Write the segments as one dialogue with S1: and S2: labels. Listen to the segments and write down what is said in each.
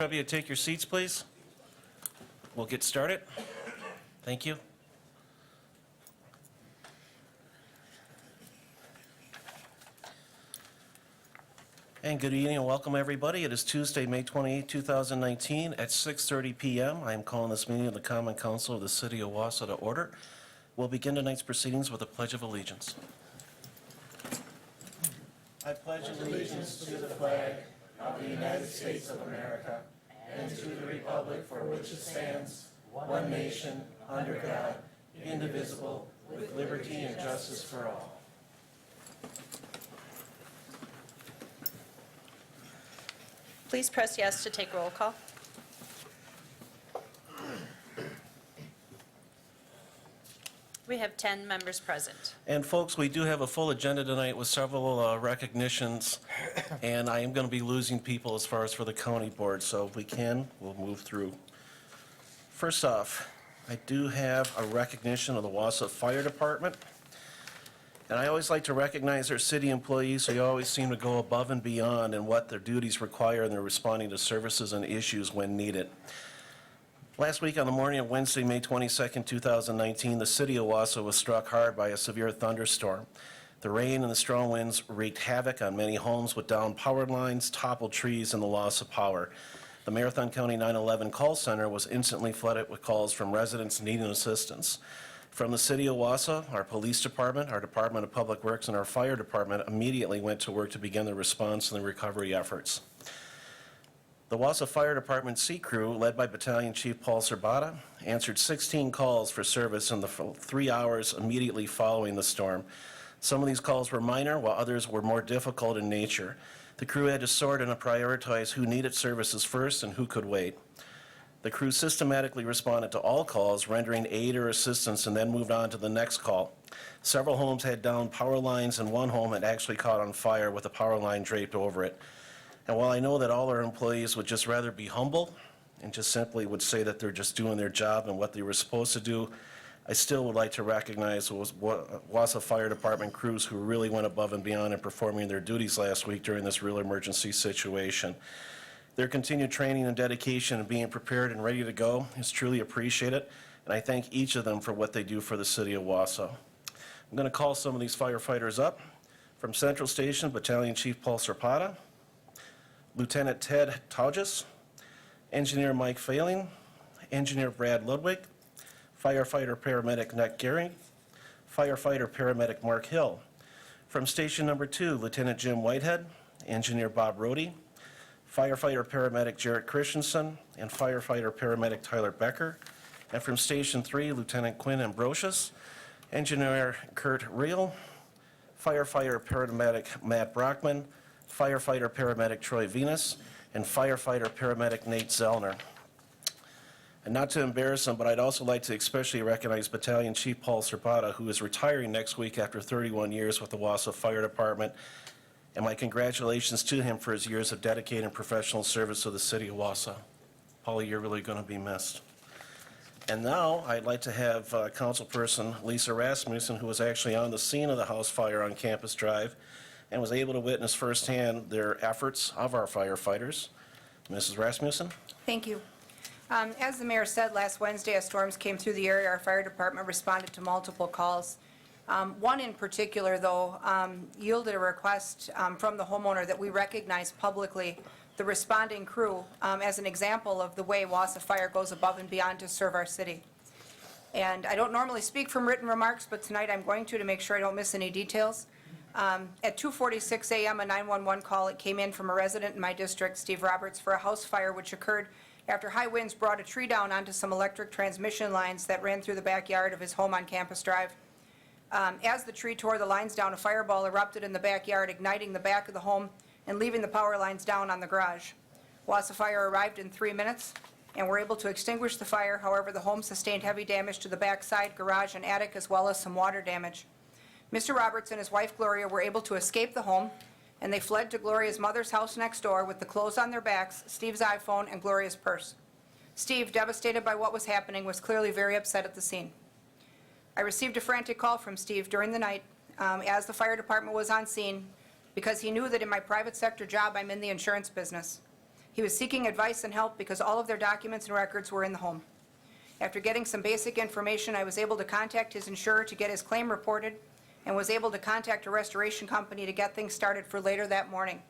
S1: Have you take your seats, please? We'll get started. Thank you. And good evening and welcome, everybody. It is Tuesday, May 28, 2019 at 6:30 p.m. I am calling this meeting of the Common Council of the City of Wausau to order. We'll begin tonight's proceedings with a Pledge of Allegiance. I pledge allegiance to the flag of the United States of America and to the republic for which it stands, one nation, under God, indivisible, with liberty and justice for all.
S2: Please press yes to take roll call. We have 10 members present.
S1: And folks, we do have a full agenda tonight with several recognitions, and I am going to be losing people as far as for the county board, so if we can, we'll move through. First off, I do have a recognition of the Wausau Fire Department, and I always like to recognize our city employees who always seem to go above and beyond in what their duties require, and they're responding to services and issues when needed. Last week on the morning of Wednesday, May 22nd, 2019, the city of Wausau was struck hard by a severe thunderstorm. The rain and the strong winds wreaked havoc on many homes with downed power lines, toppled trees, and the loss of power. The Marathon County 911 call center was instantly flooded with calls from residents needing assistance. From the city of Wausau, our police department, our Department of Public Works, and our fire department immediately went to work to begin the response and the recovery efforts. The Wausau Fire Department Sea Crew, led by Battalion Chief Paul Serbata, answered 16 calls for service in the 3 hours immediately following the storm. Some of these calls were minor, while others were more difficult in nature. The crew had to sort and prioritize who needed services first and who could wait. The crew systematically responded to all calls, rendering aid or assistance, and then moved on to the next call. Several homes had downed power lines, and one home had actually caught on fire with a power line draped over it. And while I know that all our employees would just rather be humble and just simply would say that they're just doing their job and what they were supposed to do, I still would like to recognize those Wausau Fire Department crews who really went above and beyond in performing their duties last week during this real emergency situation. Their continued training and dedication and being prepared and ready to go is truly appreciated, and I thank each of them for what they do for the city of Wausau. I'm going to call some of these firefighters up. From Central Station, Battalion Chief Paul Serpata, Lieutenant Ted Tauges, Engineer Mike Failing, Engineer Brad Ludwig, Firefighter Paramedic Nick Gehring, Firefighter Paramedic Mark Hill. From Station Number 2, Lieutenant Jim Whitehead, Engineer Bob Rohde, Firefighter Paramedic Jarrett Christensen, and Firefighter Paramedic Tyler Becker. And from Station 3, Lieutenant Quinn Ambrosius, Engineer Kurt Reel, Firefighter Paramedic Matt Brockman, Firefighter Paramedic Troy Venus, and Firefighter Paramedic Nate Zellner. And not to embarrass him, but I'd also like to especially recognize Battalion Chief Paul Serpata, who is retiring next week after 31 years with the Wausau Fire Department. And my congratulations to him for his years of dedicated and professional service to the city of Wausau. Paul, you're really going to be missed. And now I'd like to have Councilperson Lisa Rasmussen, who was actually on the scene of the house fire on Campus Drive and was able to witness firsthand their efforts of our firefighters. Mrs. Rasmussen?
S3: Thank you. As the mayor said, last Wednesday, as storms came through the area, our fire department responded to multiple calls. One in particular, though, yielded a request from the homeowner that we recognize publicly the responding crew as an example of the way Wausau Fire goes above and beyond to serve our city. And I don't normally speak from written remarks, but tonight I'm going to make sure I don't miss any details. At 2:46 a.m., a 911 call, it came in from a resident in my district, Steve Roberts, for a house fire which occurred after high winds brought a tree down onto some electric transmission lines that ran through the backyard of his home on Campus Drive. As the tree tore the lines down, a fireball erupted in the backyard, igniting the back of the home and leaving the power lines down on the garage. Wausau Fire arrived in 3 minutes and were able to extinguish the fire. However, the home sustained heavy damage to the backside, garage, and attic, as well as some water damage. Mr. Roberts and his wife, Gloria, were able to escape the home, and they fled to Gloria's mother's house next door with the clothes on their backs, Steve's iPhone, and Gloria's purse. Steve, devastated by what was happening, was clearly very upset at the scene. I received a frantic call from Steve during the night as the fire department was on scene because he knew that in my private sector job, I'm in the insurance business. He was seeking advice and help because all of their documents and records were in the home. After getting some basic information, I was able to contact his insurer to get his claim reported and was able to contact a restoration company to get things started for later that morning.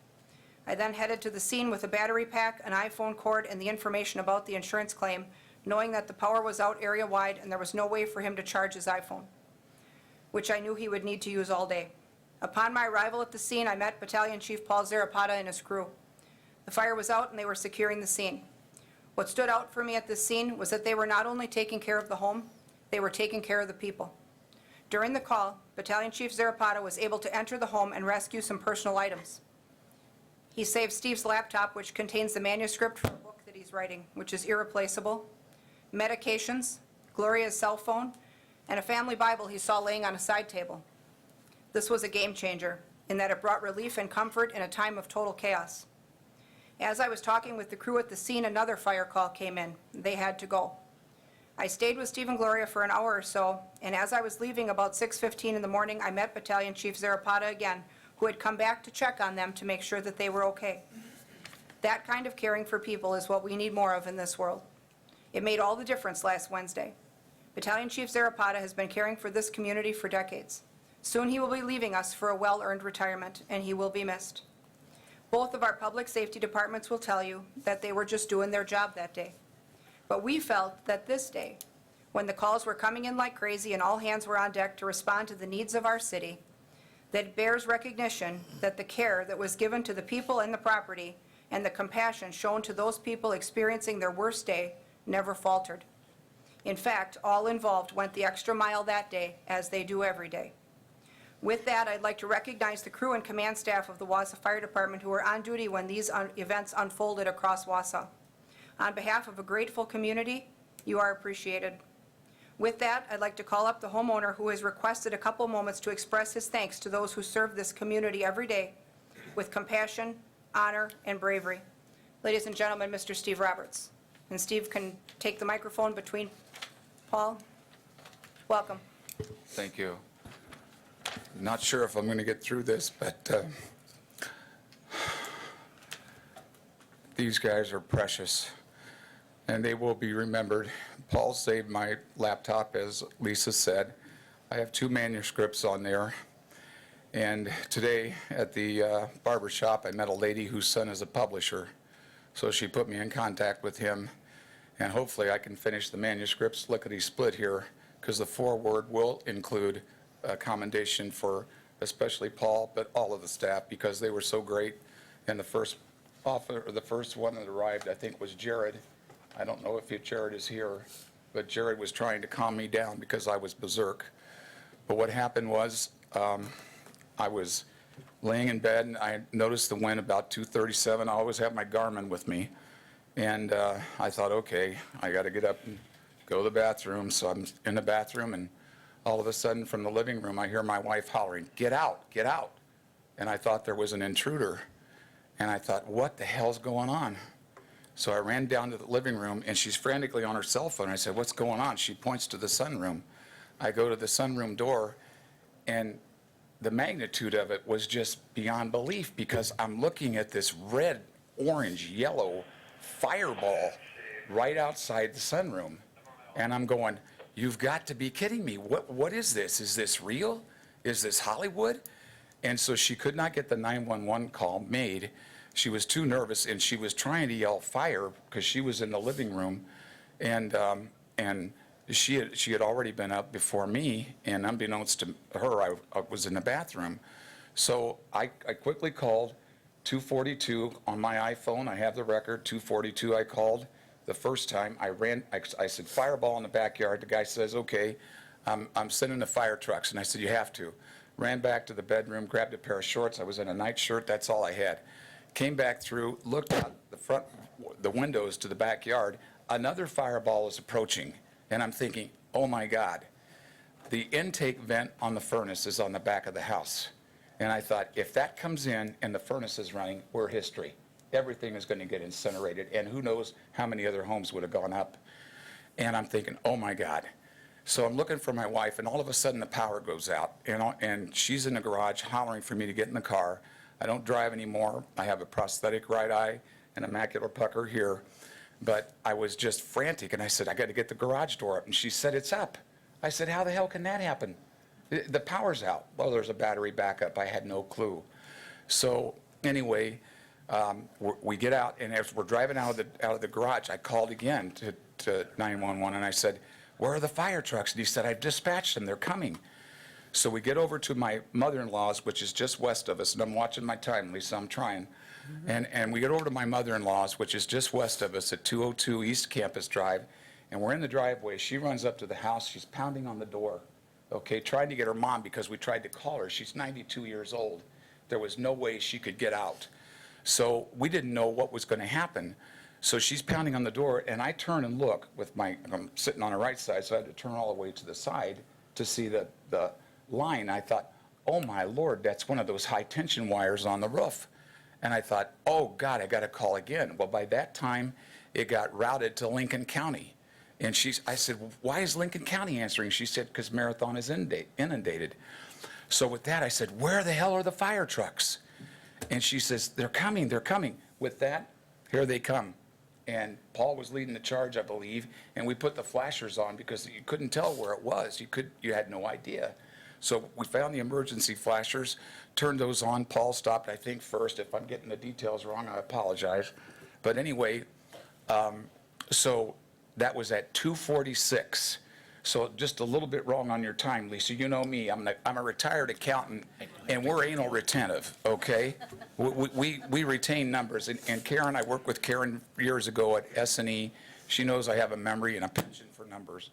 S3: I then headed to the scene with a battery pack, an iPhone cord, and the information about the insurance claim, knowing that the power was out area-wide and there was no way for him to charge his iPhone, which I knew he would need to use all day. Upon my arrival at the scene, I met Battalion Chief Paul Zarapata and his crew. The fire was out and they were securing the scene. What stood out for me at this scene was that they were not only taking care of the home, they were taking care of the people. During the call, Battalion Chief Zarapata was able to enter the home and rescue some personal items. He saved Steve's laptop, which contains the manuscript for a book that he's writing, which is irreplaceable, medications, Gloria's cell phone, and a family Bible he saw laying on a side table. This was a game changer in that it brought relief and comfort in a time of total chaos. As I was talking with the crew at the scene, another fire call came in. They had to go. I stayed with Steve and Gloria for an hour or so, and as I was leaving about 6:15 in the morning, I met Battalion Chief Zarapata again, who had come back to check on them to make sure that they were okay. That kind of caring for people is what we need more of in this world. It made all the difference last Wednesday. Battalion Chief Zarapata has been caring for this community for decades. Soon he will be leaving us for a well-earned retirement, and he will be missed. Both of our public safety departments will tell you that they were just doing their job that day. But we felt that this day, when the calls were coming in like crazy and all hands were on deck to respond to the needs of our city, that it bears recognition that the care that was given to the people and the property and the compassion shown to those people experiencing their worst day never faltered. In fact, all involved went the extra mile that day, as they do every day. With that, I'd like to recognize the crew and command staff of the Wausau Fire Department who were on duty when these events unfolded across Wausau. On behalf of a grateful community, you are appreciated. With that, I'd like to call up the homeowner who has requested a couple moments to express his thanks to those who serve this community every day with compassion, honor, and bravery. Ladies and gentlemen, Mr. Steve Roberts. And Steve can take the microphone between Paul. Welcome.
S4: Thank you. Not sure if I'm going to get through this, but these guys are precious, and they will be remembered. Paul saved my laptop, as Lisa said. I have 2 manuscripts on there, and today at the barber shop, I met a lady whose son is a publisher, so she put me in contact with him, and hopefully I can finish the manuscripts lickety-split here, because the foreword will include a commendation for especially Paul, but all of the staff, because they were so great. And the first one that arrived, I think, was Jared. I don't know if Jared is here, but Jared was trying to calm me down because I was berserk. But what happened was, I was laying in bed and I noticed the wind about 2:37. I always have my Garmin with me, and I thought, okay, I got to get up and go to the bathroom. So I'm in the bathroom, and all of a sudden from the living room, I hear my wife hollering, "Get out, get out." And I thought there was an intruder. And I thought, what the hell's going on? So I ran down to the living room, and she's frantically on her cell phone. I said, "What's going on?" She points to the sunroom. I go to the sunroom door, and the magnitude of it was just beyond belief, because I'm looking at this red, orange, yellow fireball right outside the sunroom. And I'm going, "You've got to be kidding me. What is this? Is this real? Is this Hollywood?" And so she could not get the 911 call made. She was too nervous, and she was trying to yell fire because she was in the living room, and she had already been up before me, and unbeknownst to her, I was in the bathroom. So I quickly called 242 on my iPhone. I have the record. 242 I called. The first time I said, "Fireball in the backyard." The guy says, "Okay, I'm sending the fire trucks." And I said, "You have to." Ran back to the bedroom, grabbed a pair of shorts. I was in a nightshirt. That's all I had. Came back through, looked out the windows to the backyard. Another fireball is approaching. And I'm thinking, oh my God. The intake vent on the furnace is on the back of the house. And I thought, if that comes in and the furnace is running, we're history. Everything is going to get incinerated, and who knows how many other homes would have gone up. And I'm thinking, oh my God. So I'm looking for my wife, and all of a sudden the power goes out, and she's in the garage hollering for me to get in the car. I don't drive anymore. I have a prosthetic right eye, and a macular pucker here. But I was just frantic, and I said, I got to get the garage door up. And she said, it's up. I said, how the hell can that happen? The power's out. Well, there's a battery backup. I had no clue. So anyway, we get out, and as we're driving out of the garage, I called again to 911, and I said, where are the fire trucks? And he said, I've dispatched them. They're coming. So we get over to my mother-in-law's, which is just west of us, and I'm watching my time, Lisa, I'm trying. And we get over to my mother-in-law's, which is just west of us at 202 East Campus Drive, and we're in the driveway. She runs up to the house. She's pounding on the door, okay, trying to get her mom because we tried to call her. She's 92 years old. There was no way she could get out. So we didn't know what was going to happen. So she's pounding on the door, and I turn and look with I'm sitting on the right side, so I had to turn all the way to the side to see the line. I thought, oh my Lord, that's one of those high tension wires on the roof. And I thought, oh God, I got to call again. Well, by that time, it got routed to Lincoln County. And I said, well, why is Lincoln County answering? She said, because Marathon is inundated. So with that, I said, where the hell are the fire trucks? And she says, they're coming, they're coming. With that, here they come. And Paul was leading the charge, I believe, and we put the flashers on because you couldn't tell where it was. You had no idea. So we found the emergency flashers, turned those on. Paul stopped, I think, first. If I'm getting the details wrong, I apologize. But anyway, so that was at 2:46. So just a little bit wrong on your time, Lisa. You know me. I'm a retired accountant, and we're anal retentive, okay? We retain numbers. And Karen, I worked with Karen years ago at S&E. She knows I have a memory and a penchant for numbers.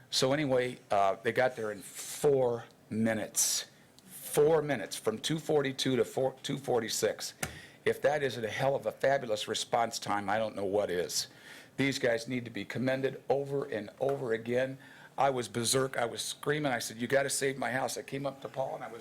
S4: So anyway, they got there in 4 minutes. 4 minutes, from 2:42 to 2:46. If that isn't a hell of a fabulous response time, I don't know what is. These guys need to be commended over and over again. I was berserk. I was screaming. I said, you got to save my house. I came up to Paul, and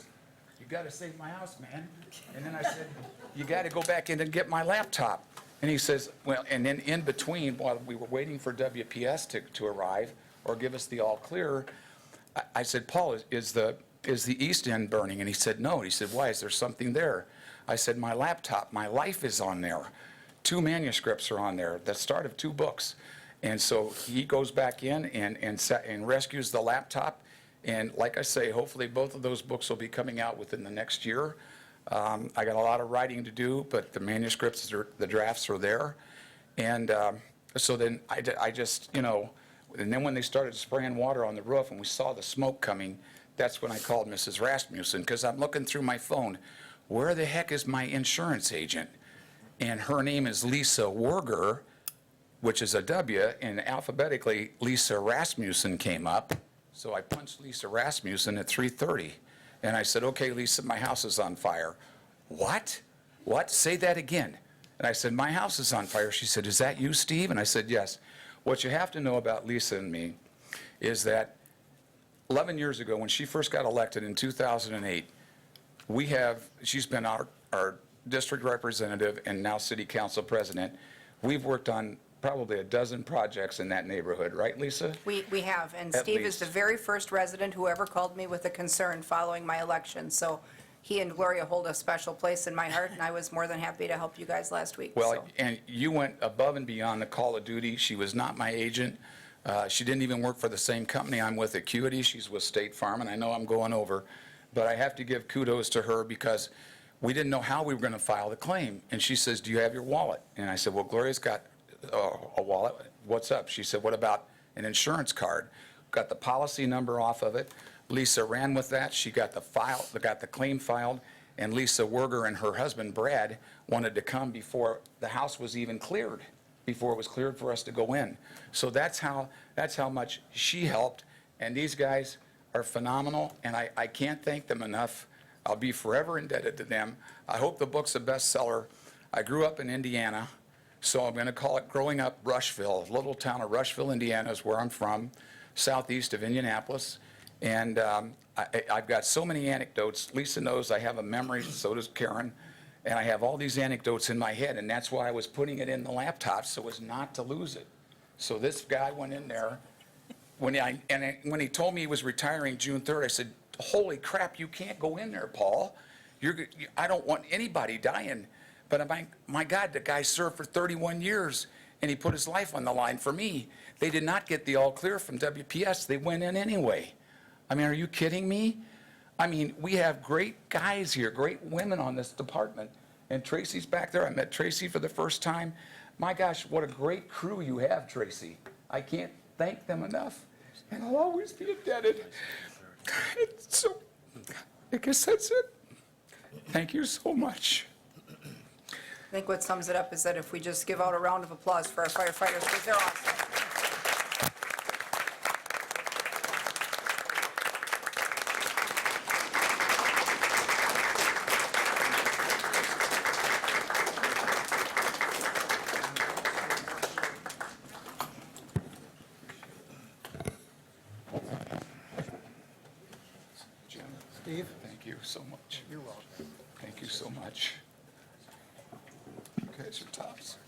S4: you got to save my house, man. And then I said, you got to go back in and get my laptop. And he says, well, and then in between, while we were waiting for WPS to arrive or give us the all clear, I said, Paul, is the east end burning? And he said, no. He said, why? Is there something there? I said, my laptop, my life is on there. 2 manuscripts are on there, the start of 2 books. And so he goes back in and rescues the laptop. And like I say, hopefully both of those books will be coming out within the next year. I got a lot of writing to do, but the manuscripts, the drafts are there. And so then I just, and then when they started spraying water on the roof and we saw the smoke coming, that's when I called Mrs. Rasmussen, because I'm looking through my phone. Where the heck is my insurance agent? And her name is Lisa Werger, which is a W, and alphabetically, Lisa Rasmussen came up. So I punched Lisa Rasmussen at 3:30. And I said, okay, Lisa, my house is on fire. What? What? Say that again. And I said, my house is on fire. She said, is that you, Steve? And I said, yes. What you have to know about Lisa and me is that 11 years ago, when she first got elected in 2008, she's been our district representative and now city council president. We've worked on probably a dozen projects in that neighborhood, right, Lisa?
S3: We have, and
S4: At
S3: Steve is
S4: least.
S3: the very first resident who ever called me with a concern following my election. So he and Gloria hold a special place in my heart, and I was more than happy to help you guys last week.
S4: Well,
S3: so.
S4: and you went above and beyond the call of duty. She was not my agent. She didn't even work for the same company I'm with, Acuity. She's with State Farm, and I know I'm going over. But I have to give kudos to her because we didn't know how we were going to file the claim. And she says, do you have your wallet? And I said, well, Gloria's got a wallet. What's up? She said, what about an insurance card? Got the policy number off of it. Lisa ran with that. She got the claim filed. And Lisa Werger and her husband, Brad, wanted to come before the house was even cleared, before it was cleared for us to go in. So that's how much she helped. And these guys are phenomenal, and I can't thank them enough. I'll be forever indebted to them. I hope the book's a bestseller. I grew up in Indiana, so I'm going to call it Growing Up Rushville. Little town of Rushville, Indiana is where I'm from, southeast of Indianapolis. And I've got so many anecdotes. Lisa knows I have a memory, so does Karen. And I have all these anecdotes in my head, and that's why I was putting it in the laptop, so as not to lose it. So this guy went in there. When he told me he was retiring June 3rd, I said, holy crap, you can't go in there, Paul. I don't want anybody dying. But I'm like, my God, the guy served for 31 years, and he put his life on the line for me. They did not get the all clear from WPS. They went in anyway. I mean, are you kidding me? I mean, we have great guys here, great women on this department. And Tracy's back there. I met Tracy for the first time. My gosh, what a great crew you have, Tracy. I can't thank them enough. And I'll always be indebted. So, I guess that's it. Thank you so much.
S3: I think what sums it up is that if we just give out a round of applause for our firefighters, because they're awesome.
S4: Jim, Steve, thank you so much. You're welcome. Thank you so much. You guys are tops.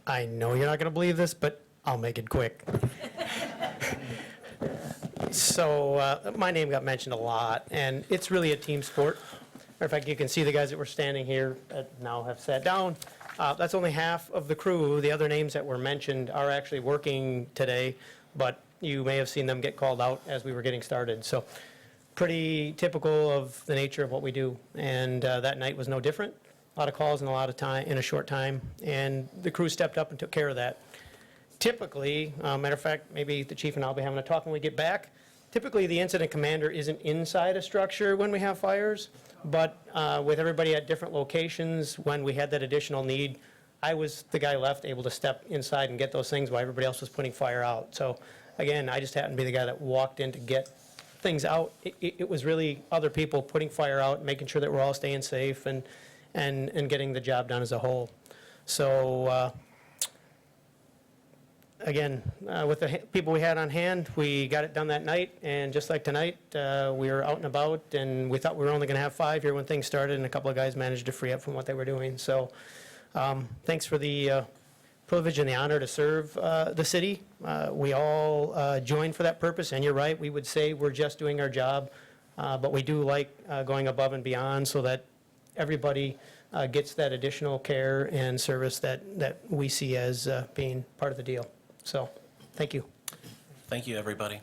S5: I know you're not going to believe this, but I'll make it quick. So my name got mentioned a lot, and it's really a team sport. Matter of fact, you can see the guys that were standing here that now have sat down. That's only half of the crew. The other names that were mentioned are actually working today, but you may have seen them get called out as we were getting started. So pretty typical of the nature of what we do, and that night was no different. A lot of calls in a lot of time, in a short time, and the crew stepped up and took care of that. Typically, matter of fact, maybe the chief and I'll be having a talk when we get back. Typically, the incident commander isn't inside a structure when we have fires, but with everybody at different locations, when we had that additional need, I was the guy left able to step inside and get those things while everybody else was putting fire out. So again, I just happened to be the guy that walked in to get things out. It was really other people putting fire out, making sure that we're all staying safe and getting the job done as a whole. So again, with the people we had on hand, we got it done that night, and just like tonight, we were out and about, and we thought we were only going to have 5 here when things started, and a couple of guys managed to free up from what they were doing. So thanks for the privilege and the honor to serve the city. We all joined for that purpose, and you're right, we would say we're just doing our job, but we do like going above and beyond so that everybody gets that additional care and service that we see as being part of the deal. So, thank you.
S1: Thank you, everybody.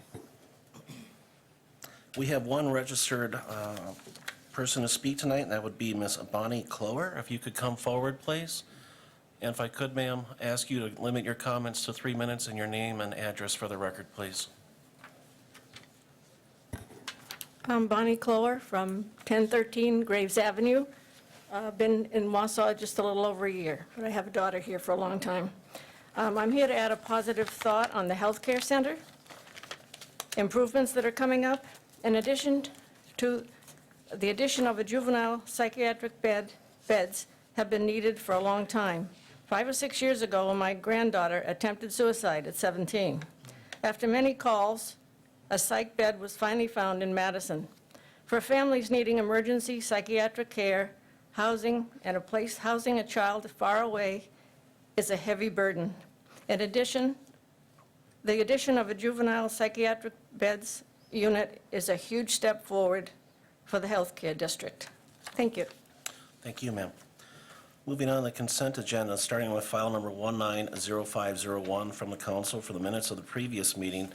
S1: We have one registered person to speak tonight, and that would be Miss Bonnie Clower. If you could come forward, please. And if I could, ma'am, ask you to limit your comments to 3 minutes and your name and address for the record, please.
S6: I'm Bonnie Clower from 1013 Graves Avenue. Been in Wausau just a little over a year, but I have a daughter here for a long time. I'm here to add a positive thought on the healthcare center, improvements that are coming up. In addition to the addition of a juvenile psychiatric beds have been needed for a long time. 5 or 6 years ago, my granddaughter attempted suicide at 17. After many calls, a psych bed was finally found in Madison. For families needing emergency psychiatric care, housing, and a place housing a child far away is a heavy burden. In addition, the addition of a juvenile psychiatric beds unit is a huge step forward for the healthcare district. Thank you.
S1: Thank you, ma'am. Moving on to the consent agenda, starting with file number 190501 from the council for the minutes of the previous meeting,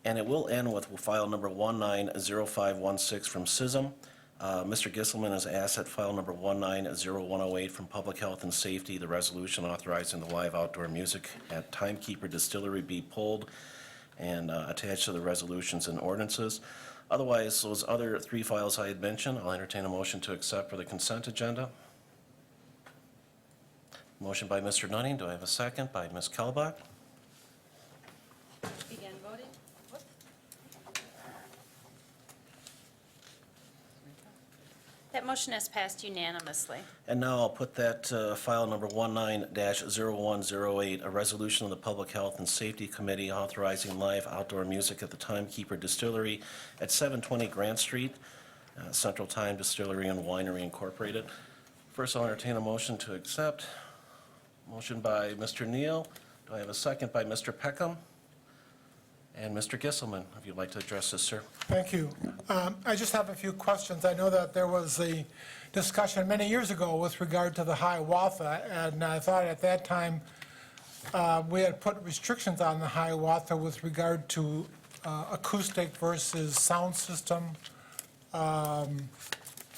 S1: and it will end with file number 190516 from SISM. Mr. Gisselman has asked that file number 190108 from Public Health and Safety, the resolution authorizing the live outdoor music at Timekeeper Distillery be pulled and attached to the resolutions and ordinances. Otherwise, those other 3 files I had mentioned, I'll entertain a motion to accept for the consent agenda. Motion by Mr. Nunning. Do I have a second? By Ms. Kellbach.
S2: Begin voting. That motion has passed unanimously.
S1: And now I'll put that file number 19-0108, a resolution of the Public Health and Safety Committee authorizing live outdoor music at the Timekeeper Distillery at 720 Grant Street, Central Time Distillery and Winery Incorporated. First, I'll entertain a motion to accept. Motion by Mr. Neal. Do I have a second by Mr. Peckham? And Mr. Gisselman, if you'd like to address this, sir.
S7: Thank you. I just have a few questions. I know that there was a discussion many years ago with regard to the Hiawatha, and I thought at that time we had put restrictions on the Hiawatha with regard to acoustic versus sound system,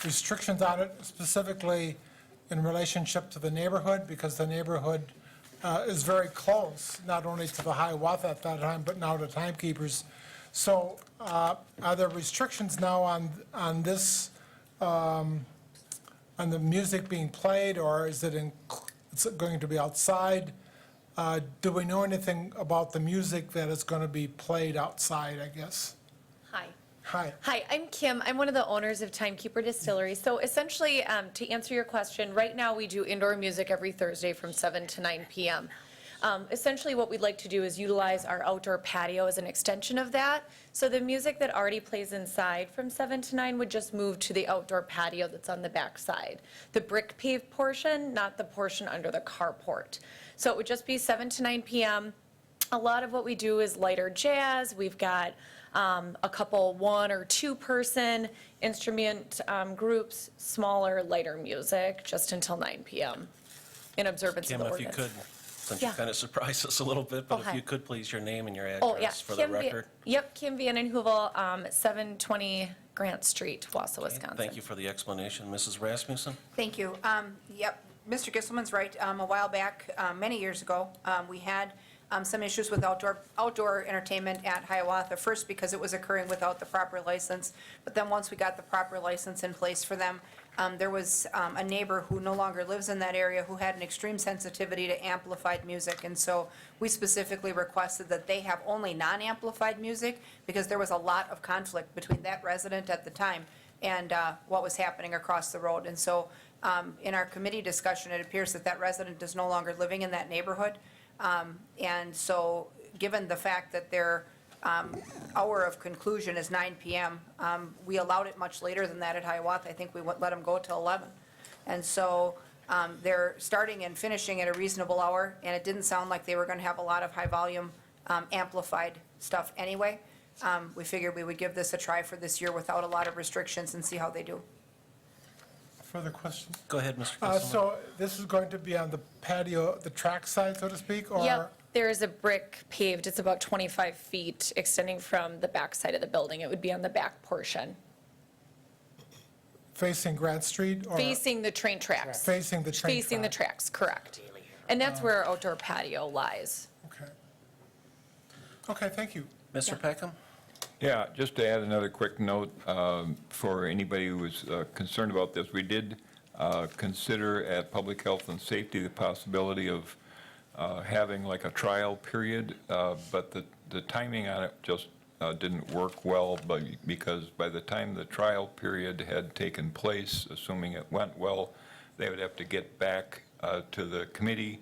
S7: restrictions on it specifically in relationship to the neighborhood, because the neighborhood is very close, not only to the Hiawatha at that time, but now to Timekeepers. So are there restrictions now on this, on the music being played, or is it it's going to be outside? Do we know anything about the music that is going to be played outside, I guess?
S8: Hi.
S7: Hi.
S8: Hi, I'm Kim. I'm one of the owners of Timekeeper Distillery. So essentially, to answer your question, right now we do indoor music every Thursday from 7 to 9 p.m. Essentially, what we'd like to do is utilize our outdoor patio as an extension of that. So the music that already plays inside from 7 to 9 would just move to the outdoor patio that's on the back side. The brick paved portion, not the portion under the carport. So it would just be 7 to 9 p.m. A lot of what we do is lighter jazz. We've got a couple 1 or 2 person instrument groups, smaller, lighter music, just until 9 p.m. in observance
S1: Kim,
S8: of the
S1: if you
S8: ordinance.
S1: could, since you
S8: Yeah.
S1: kind of surprised us a little bit, but
S8: Oh,
S1: if
S8: hi.
S1: you could, please, your name and your
S8: Oh, yeah.
S1: address for the record.
S8: Yep, Kim Vanden Heuvel, 720 Grant Street, Wausau, Wisconsin.
S1: Thank you for the explanation. Mrs. Rasmussen?
S3: Thank you. Yep, Mr. Gisselman's right. A while back, many years ago, we had some issues with outdoor entertainment at Hiawatha. First, because it was occurring without the proper license, but then once we got the proper license in place for them, there was a neighbor who no longer lives in that area who had an extreme sensitivity to amplified music. And so we specifically requested that they have only non-amplified music, because there was a lot of conflict between that resident at the time and what was happening across the road. And so in our committee discussion, it appears that that resident is no longer living in that neighborhood. And so, given the fact that their hour of conclusion is 9 p.m., we allowed it much later than that at Hiawatha. I think we let them go till 11. And so they're starting and finishing at a reasonable hour, and it didn't sound like they were going to have a lot of high-volume amplified stuff anyway. We figured we would give this a try for this year without a lot of restrictions and see how they do.
S7: Further questions?
S1: Go ahead, Mr. Gisselman.
S7: So this is going to be on the patio, the track side, so to speak, or?
S8: Yep, there is a brick paved, it's about 25 feet extending from the back side of the building. It would be on the back portion,
S7: Facing Grant Street? or
S8: facing the train tracks.
S7: Facing the train
S8: Facing the
S7: track?
S8: tracks, correct. And that's where our outdoor patio lies.
S7: Okay. Okay, thank you.
S1: Mr. Peckham?
S9: Yeah, just to add another quick note, for anybody who was concerned about this, we did consider at Public Health and Safety the possibility of having like a trial period, but the timing on it just didn't work well, because by the time the trial period had taken place, assuming it went well, they would have to get back to the committee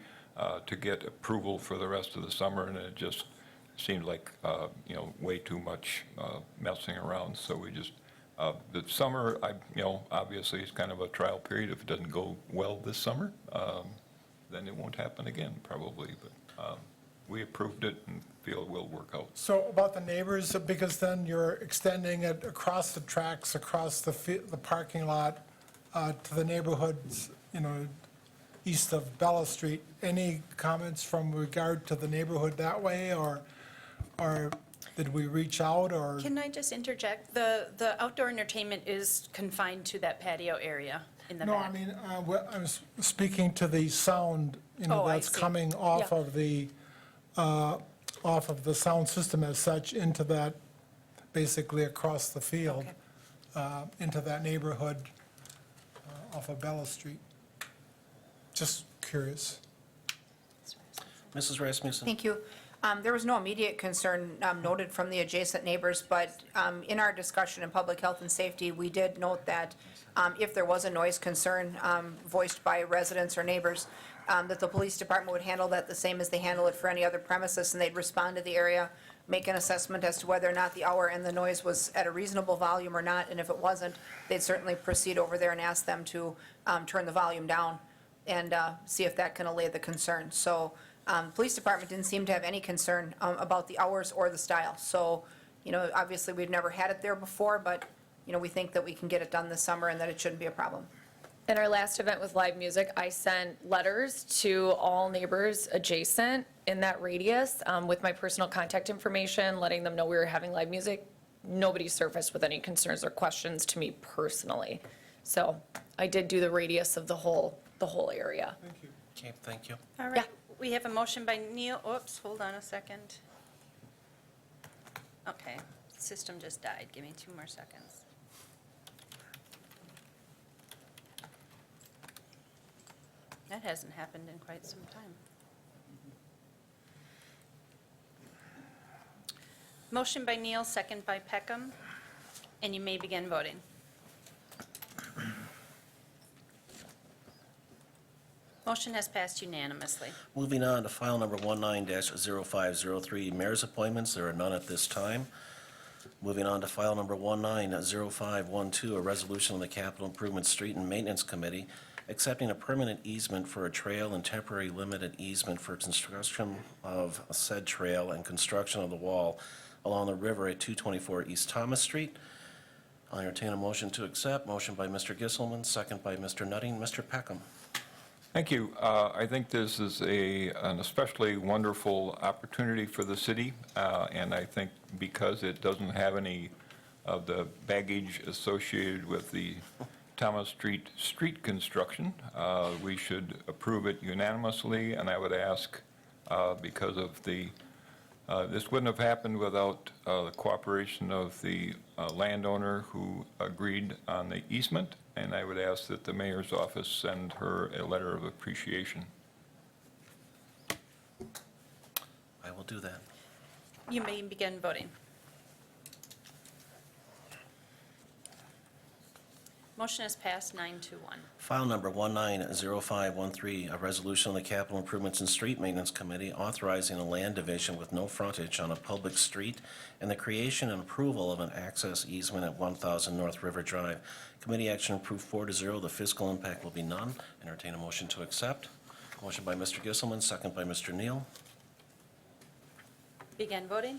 S9: to get approval for the rest of the summer, and it just seemed like, way too much messing around. So we just, the summer, obviously it's kind of a trial period. If it doesn't go well this summer, then it won't happen again, probably. But we approved it and feel it will work out.
S7: So about the neighbors, because then you're extending it across the tracks, across the parking lot, to the neighborhoods, east of Bella Street. Any comments from regard to the neighborhood that way, or did we reach out, or?
S2: Can I just interject? The outdoor entertainment is confined to that patio area in the
S7: No,
S2: back.
S7: I mean, I was speaking to the sound,
S2: Oh, I
S7: that's
S2: see.
S7: coming off
S8: Yeah.
S7: of the sound system as such into that, basically across the field, into that neighborhood off of Bella Street. Just curious.
S1: Mrs. Rasmussen?
S3: Thank you. There was no immediate concern noted from the adjacent neighbors, but in our discussion in Public Health and Safety, we did note that if there was a noise concern voiced by residents or neighbors, that the police department would handle that the same as they handle it for any other premises, and they'd respond to the area, make an assessment as to whether or not the hour and the noise was at a reasonable volume or not, and if it wasn't, they'd certainly proceed over there and ask them to turn the volume down and see if that can allay the concern. So Police department didn't seem to have any concern about the hours or the style. So, obviously, we've never had it there before, but, we think that we can get it done this summer and that it shouldn't be a problem.
S8: In our last event with live music, I sent letters to all neighbors adjacent in that radius with my personal contact information, letting them know we were having live music. Nobody surfaced with any concerns or questions to me personally. So I did do the radius of the whole area.
S1: Okay, thank you.
S2: All right, we have a motion by Neil, oops, hold on a second. Okay, system just died, give me 2 more seconds. That hasn't happened in quite some time. Motion by Neal, second by Peckham, and you may begin voting. Motion has passed unanimously.
S1: Moving on to file number 19-0503, mayor's appointments. There are none at this time. Moving on to file number 19-0512, a resolution of the Capital Improvement Street and Maintenance Committee accepting a permanent easement for a trail and temporary limited easement for construction of said trail and construction of the wall along the river at 224 East Thomas Street. I'll entertain a motion to accept. Motion by Mr. Gisselman, second by Mr. Nutting. Mr. Peckham.
S9: Thank you. I think this is an especially wonderful opportunity for the city, and I think because it doesn't have any of the baggage associated with the Thomas Street construction, we should approve it unanimously, and I would ask, because of this wouldn't have happened without the cooperation of the landowner who agreed on the easement, and I would ask that the mayor's office send her a letter of appreciation.
S1: I will do that.
S2: You may begin voting. Motion has passed 9-1.
S1: File number 19-0513, a resolution of the Capital Improvements and Street Maintenance Committee authorizing a land division with no frontage on a public street and the creation and approval of an access easement at 1000 North River Drive. Committee action approved 4-0. The fiscal impact will be none. Entertain a motion to accept. Motion by Mr. Gisselman, second by Mr. Neal.
S2: Begin voting.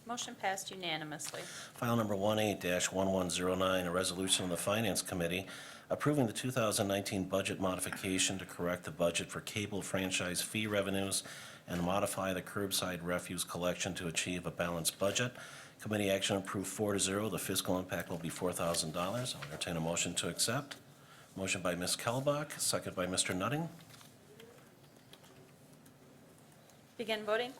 S2: Motion passed unanimously.
S1: File number 18-1109, a resolution of the Finance Committee approving the 2019 budget modification to correct the budget for cable franchise fee revenues and modify the curbside refuse collection to achieve a balanced budget. Committee action approved 4-0. The fiscal impact will be $4,000. I'll entertain a motion to accept. Motion by Ms. Kellbach, second by Mr. Nutting.
S2: Begin voting.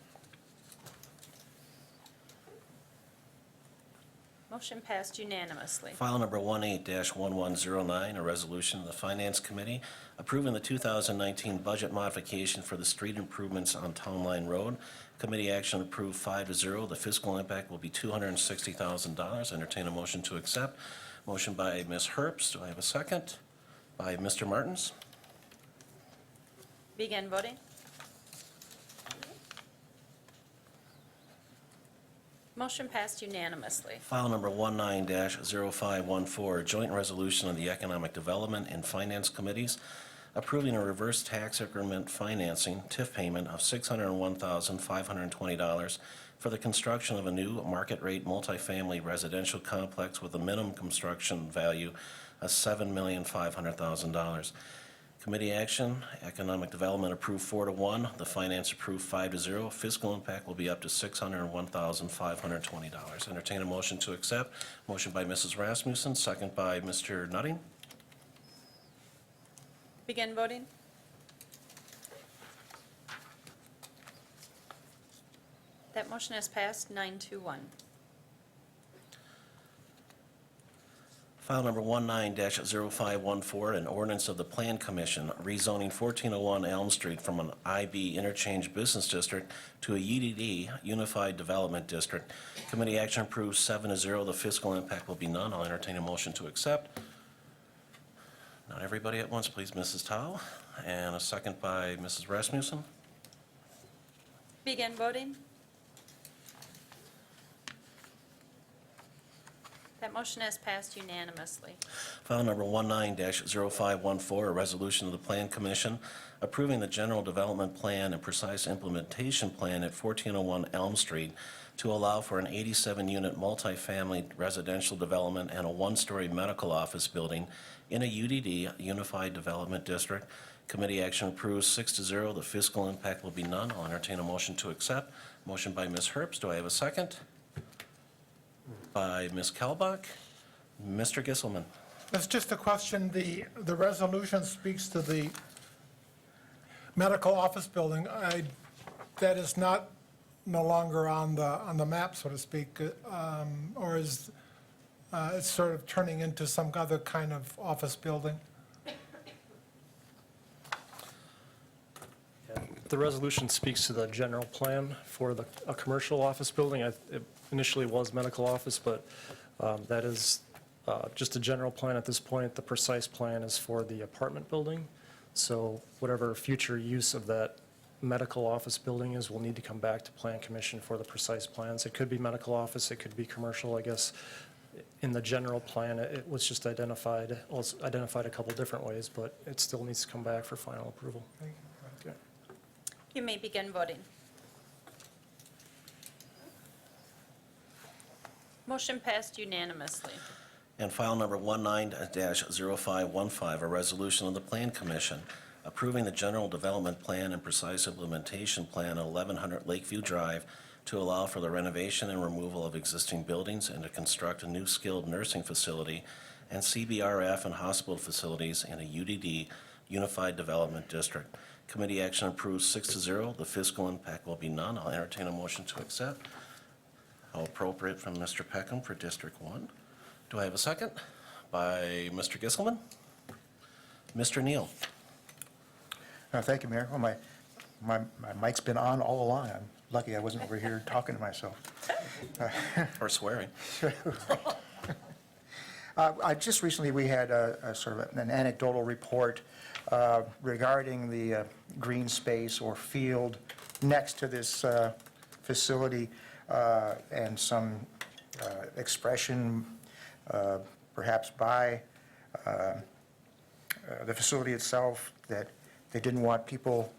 S2: Motion passed unanimously.
S1: File number 18-1109, a resolution of the Finance Committee approving the 2019 budget modification for the street improvements on Town Line Road. Committee action approved 5-0. The fiscal impact will be $260,000. Entertain a motion to accept. Motion by Ms. Herbst. Do I have a second? By Mr. Martins.
S2: Begin voting. Motion passed unanimously.
S1: File number 19-0514, a joint resolution of the Economic Development and Finance Committees approving a reverse tax increment financing TIF payment of $601,520 for the construction of a new market-rate multifamily residential complex with a minimum construction value of $7,500,000. Committee action, Economic Development approved 4-1, the Finance approved 5-0. Fiscal impact will be up to $601,520. Entertain a motion to accept. Motion by Mrs. Rasmussen, second by Mr. Nutting.
S2: Begin voting. That motion has passed 9-1.
S1: File number 19-0514, an ordinance of the Plan Commission rezoning 1401 Elm Street from an IB Interchange Business District to a UDD Unified Development District. Committee action approved 7-0. The fiscal impact will be none. I'll entertain a motion to accept. Not everybody at once, please, Mrs. Tao. And a second by Mrs. Rasmussen.
S2: Begin voting. That motion has passed unanimously.
S1: File number 19-0514, a resolution of the Plan Commission approving the general development plan and precise implementation plan at 1401 Elm Street to allow for an 87-unit multifamily residential development and a one-story medical office building in a UDD, Unified Development District. Committee action approves 6-0. The fiscal impact will be none. I'll entertain a motion to accept. Motion by Ms. Herbst. Do I have a second? By Ms. Kalbach. Mr. Gisselman.
S7: It's just a question, the resolution speaks to the medical office building. That is not no longer on the map, so to speak, or is it's sort of turning into some other kind of office building?
S10: The resolution speaks to the general plan for a commercial office building. It initially was medical office, but that is just a general plan at this point. The precise plan is for the apartment building. So whatever future use of that medical office building is, will need to come back to Plan Commission for the precise plans. It could be medical office, it could be commercial, I guess. In the general plan, it was just identified a couple different ways, but it still needs to come back for final approval. Okay.
S2: You may begin voting. Motion passed unanimously.
S1: And file number 19-0515, a resolution of the Plan Commission approving the general development plan and precise implementation plan at 1100 Lakeview Drive to allow for the renovation and removal of existing buildings and to construct a new skilled nursing facility and CBRF and hospital facilities in a UDD, Unified Development District. Committee action approves 6-0. The fiscal impact will be none. I'll entertain a motion to accept. How appropriate from Mr. Peckham for District 1. Do I have a second? By Mr. Gisselman. Mr. Neal.
S11: Thank you, Mayor. Well, my mic's been on all along. I'm lucky I wasn't over here talking to myself.
S1: Or swearing.
S11: Just recently, we had a sort of an anecdotal report regarding the green space or field next to this facility, and some expression perhaps by the facility itself that they didn't want people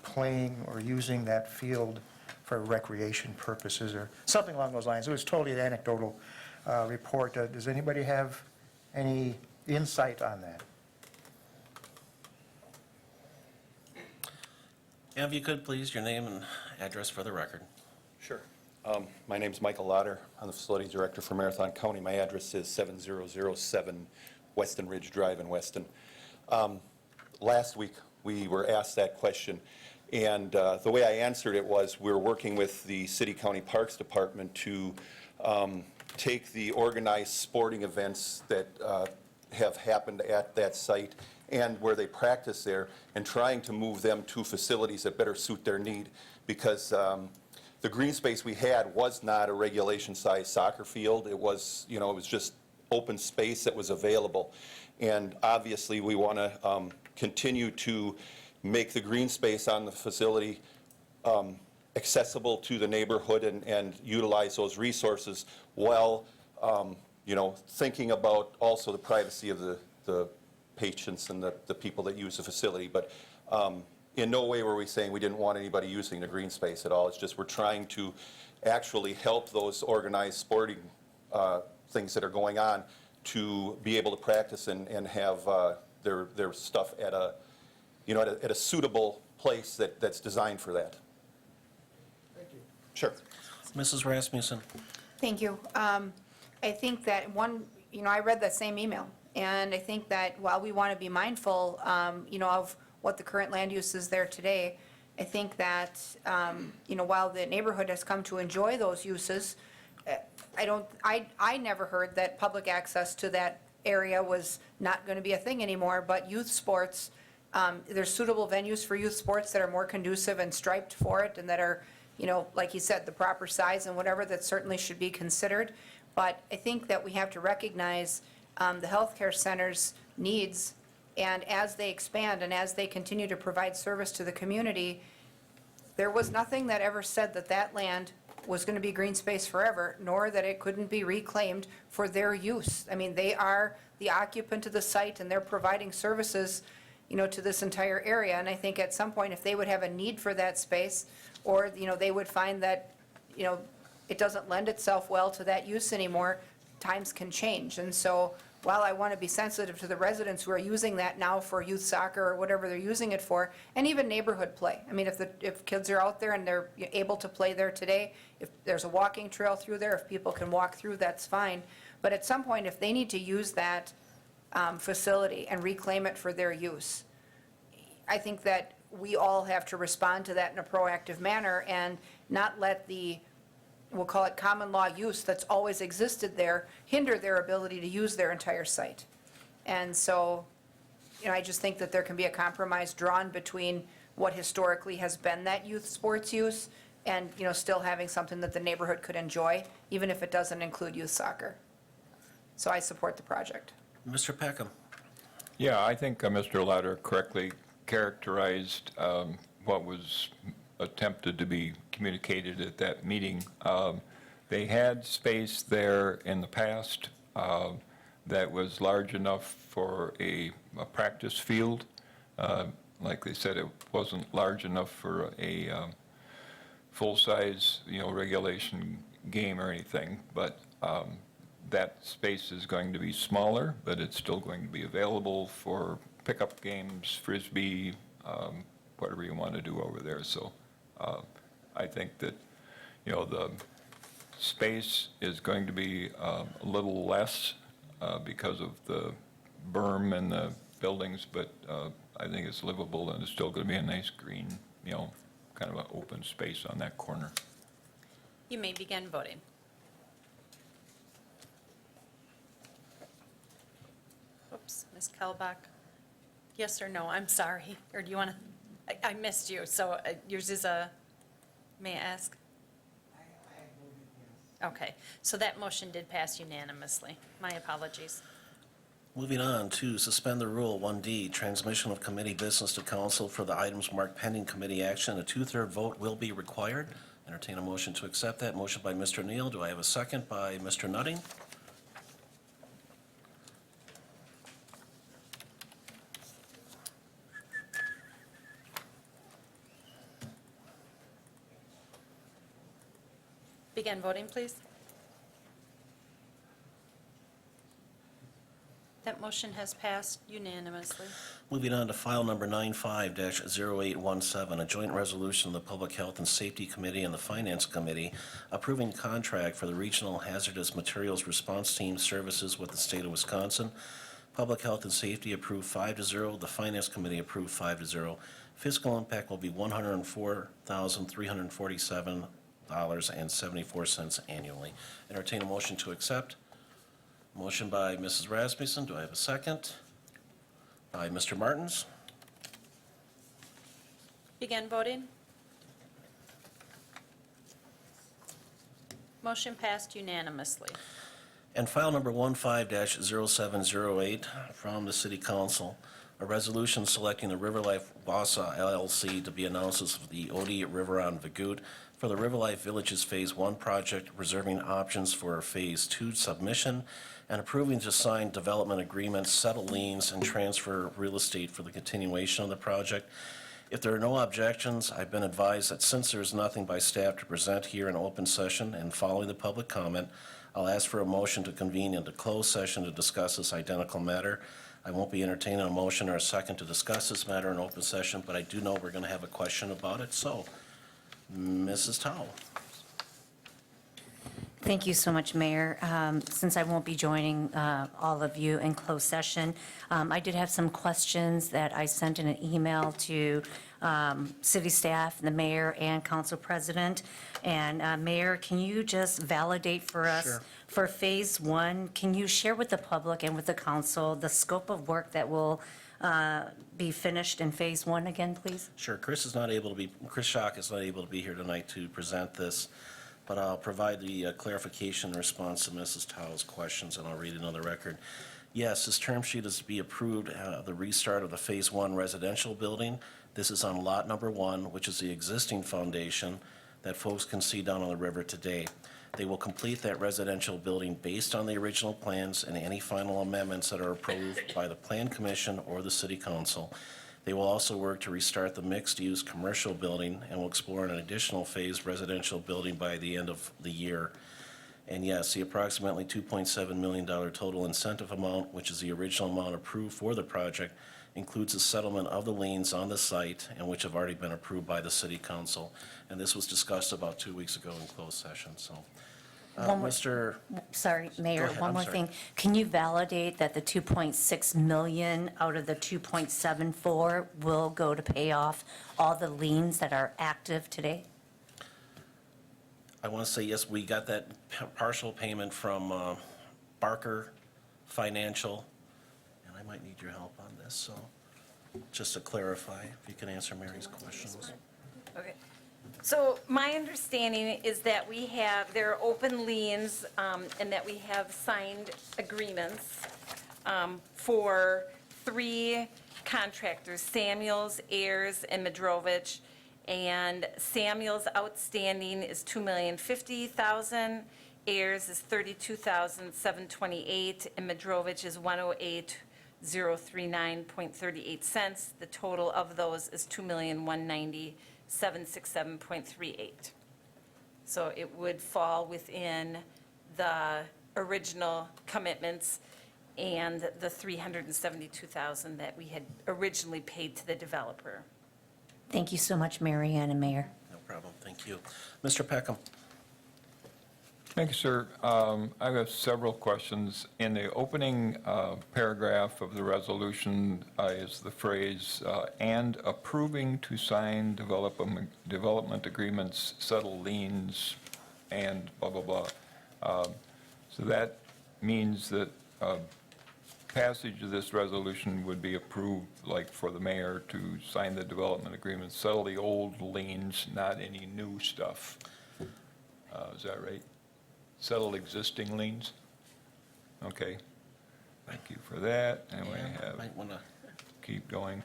S11: playing or using that field for recreation purposes or something along those lines. It was totally an anecdotal report. Does anybody have any insight on that?
S1: And if you could, please, your name and address for the record.
S12: Sure. My name's Michael Lauder. I'm the Facilities Director for Marathon County. My address is 7007 Weston Ridge Drive in Weston. Last week, we were asked that question, and the way I answered it was we're working with the City County Parks Department to take the organized sporting events that have happened at that site and where they practice there and trying to move them to facilities that better suit their need, because the green space we had was not a regulation-sized soccer field. It was, it was just open space that was available. And obviously, we want to continue to make the green space on the facility accessible to the neighborhood and utilize those resources while, thinking about also the privacy of the patients and the people that use the facility. But in no way were we saying we didn't want anybody using the green space at all. It's just we're trying to actually help those organized sporting things that are going on to be able to practice and have their stuff at a suitable place that's designed for that.
S11: Thank you.
S12: Sure.
S1: Mrs. Rasmussen.
S3: Thank you. I think that I read that same email, and I think that while we want to be mindful, of what the current land use is there today, I think that, while the neighborhood has come to enjoy those uses, I never heard that public access to that area was not going to be a thing anymore, but youth sports, there's suitable venues for youth sports that are more conducive and striped for it and that are, like you said, the proper size and whatever, that certainly should be considered. But I think that we have to recognize the healthcare center's needs, and as they expand and as they continue to provide service to the community, there was nothing that ever said that that land was going to be green space forever, nor that it couldn't be reclaimed for their use. I mean, they are the occupant of the site, and they're providing services, to this entire area. And I think at some point, if they would have a need for that space, or, they would find that, it doesn't lend itself well to that use anymore, times can change. And so while I want to be sensitive to the residents who are using that now for youth soccer or whatever they're using it for, and even neighborhood play. I mean, if kids are out there and they're able to play there today, if there's a walking trail through there, if people can walk through, that's fine. But at some point, if they need to use that facility and reclaim it for their use, I think that we all have to respond to that in a proactive manner and not let the, we'll call it common law use that's always existed there, hinder their ability to use their entire site. And so, I just think that there can be a compromise drawn between what historically has been that youth sports use and, still having something that the neighborhood could enjoy, even if it doesn't include youth soccer. So I support the project.
S1: Mr. Peckham?
S9: Yeah, I think Mr. Lauder correctly characterized what was attempted to be communicated at that meeting. They had space there in the past that was large enough for a practice field. Like they said, it wasn't large enough for a full-size, regulation game or anything, but that space is going to be smaller, but it's still going to be available for pickup games, frisbee, whatever you want to do over there. So I think that, the space is going to be a little less because of the berm and the buildings, but I think it's livable and it's still going to be a nice green, kind of an open space on that corner.
S2: You may begin voting. Oops, Ms. Kelbach. Yes or no? I'm sorry. Or do you want to, I missed you, so yours is a, may I ask? Okay, so that motion did pass unanimously. My apologies.
S1: Moving on to suspend the rule, 1D, transmission of committee business to council for the items marked pending committee action. A two-third vote will be required. Entertain a motion to accept that. Motion by Mr. Neal. Do I have a second by Mr. Nutting?
S2: Begin voting, please. That motion has passed unanimously.
S1: Moving on to file number 95-0817, a joint resolution of the Public Health and Safety Committee and the Finance Committee approving contract for the Regional Hazardous Materials Response Team services with the state of Wisconsin. Public Health and Safety approved 5-0. The Finance Committee approved 5-0. Fiscal impact will be $104,347.74 annually. Entertain a motion to accept. Motion by Mrs. Rasmussen. Do I have a second? By Mr. Martins.
S2: Begin voting. Motion passed unanimously.
S1: And file number 15-0708 from the City Council, a resolution selecting the River Life Wausau LLC to be announced as the Odie River on Vagut for the River Life Villages Phase 1 project, reserving options for Phase 2 submission, and approving to sign development agreements, settle liens, and transfer real estate for the continuation of the project. If there are no objections, I've been advised that since there is nothing by staff to present here in open session and following the public comment, I'll ask for a motion to convene into closed session to discuss this identical matter. I won't be entertaining a motion or a second to discuss this matter in open session, but I do know we're going to have a question about it. So, Mrs. Towle.
S13: Thank you so much, Mayor. Since I won't be joining all of you in closed session, I did have some questions that I sent in an email to city staff, the mayor, and council president. And Mayor, can you just validate for us?
S5: Sure.
S13: For Phase 1, can you share with the public and with the council the scope of work that will be finished in Phase 1 again, please?
S1: Sure. Chris Schock is not able to be here tonight to present this, but I'll provide the clarification response to Mrs. Towle's questions, and I'll read it on the record. Yes, this term sheet is to be approved, the restart of the Phase 1 residential building. This is on lot number 1, which is the existing foundation. that folks can see down on the river today. They will complete that residential building based on the original plans and any final amendments that are approved by the Plan Commission or the City Council. They will also work to restart the mixed-use commercial building and will explore an additional phased residential building by the end of the year. And yes, the approximately $2.7 million total incentive amount, which is the original amount approved for the project, includes the settlement of the liens on the site and which have already been approved by the City Council. And this was discussed about 2 weeks ago in closed session, so.
S13: One more-
S1: Mr.
S13: Sorry, Mayor,
S1: ahead,
S13: one
S1: I'm
S13: more
S1: sorry.
S13: thing. Can you validate that the 2.6 million out of the 2.74 will go to pay off all the liens that are active today?
S1: I want to say, yes, we got that partial payment from Barker Financial, and I might need your help on this, so just to clarify, if you can answer Mary's questions.
S2: Okay. So my understanding is that there are open liens, and that we have signed agreements for 3 contractors, Samuels, Ayers, and Madrovich. And Samuels' outstanding is $2,050,000, Ayers is $32,728, and Madrovich is $108,039.38 cents. The total of those is $2,190,767.38. So it would fall within the original commitments and the $372,000 that we had originally paid to the developer.
S13: Thank you so much, Mary Ann and Mayor.
S1: No problem, thank you. Mr. Peckham?
S9: Thank you, sir. I have several questions. In the opening paragraph of the resolution is the phrase, "and approving to sign development agreements, settle liens, and blah, blah, blah." So that means that passage of this resolution would be approved, like for the mayor to sign the development agreement, settle the old liens, not any new stuff. Is that right? Settle existing liens? Okay. Thank you for that. And we have,
S1: Might want to,
S9: keep going.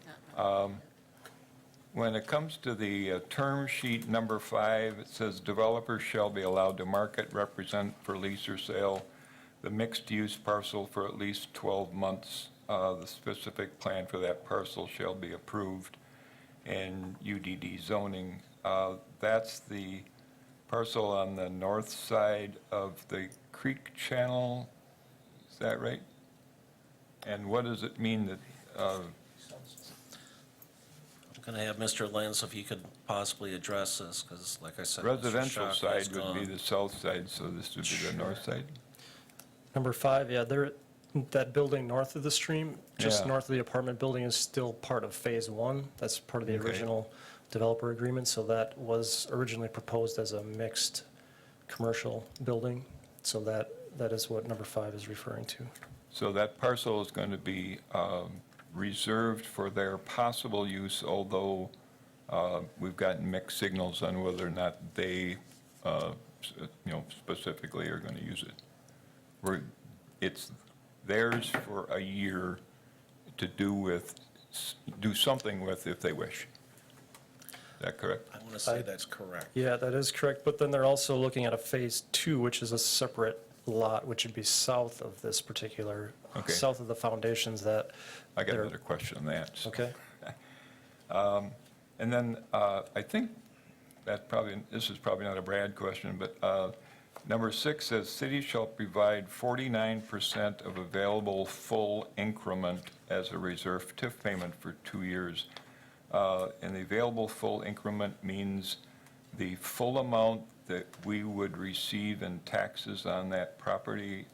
S9: When it comes to the term sheet number 5, it says developers shall be allowed to market, represent for lease or sale the mixed-use parcel for at least 12 months. The specific plan for that parcel shall be approved in UDD zoning. That's the parcel on the north side of the creek channel, is that right? And what does it mean that,
S1: I'm going to have Mr. Lenz, if you could possibly address this, because like I said, Mr.
S9: residential
S1: Schock is
S9: side would be
S1: gone.
S9: the south side, so this would be the north side?
S10: Number 5, yeah, that building north of the stream, just
S9: Yeah.
S10: north of the apartment building is still part of Phase 1. That's part of the
S9: Okay.
S10: original developer agreement, so that was originally proposed as a mixed commercial building. So that is what number 5 is referring to.
S9: So that parcel is going to be reserved for their possible use, although we've gotten mixed signals on whether or not they, specifically are going to use it. It's theirs for a year to do something with if they wish. Is that correct?
S1: I want to say that's correct.
S10: Yeah, that is correct, but then they're also looking at a Phase 2, which is a separate lot, which would be south of this particular,
S9: Okay.
S10: south of the foundations that.
S9: I got
S10: they're-
S9: another question on that. so.
S10: Okay.
S9: And then I think this is probably not a Brad question, but number 6 says, "City shall provide 49% of available full increment as a reserve TIF payment for 2 years." And the available full increment means the full amount that we would receive in taxes on that property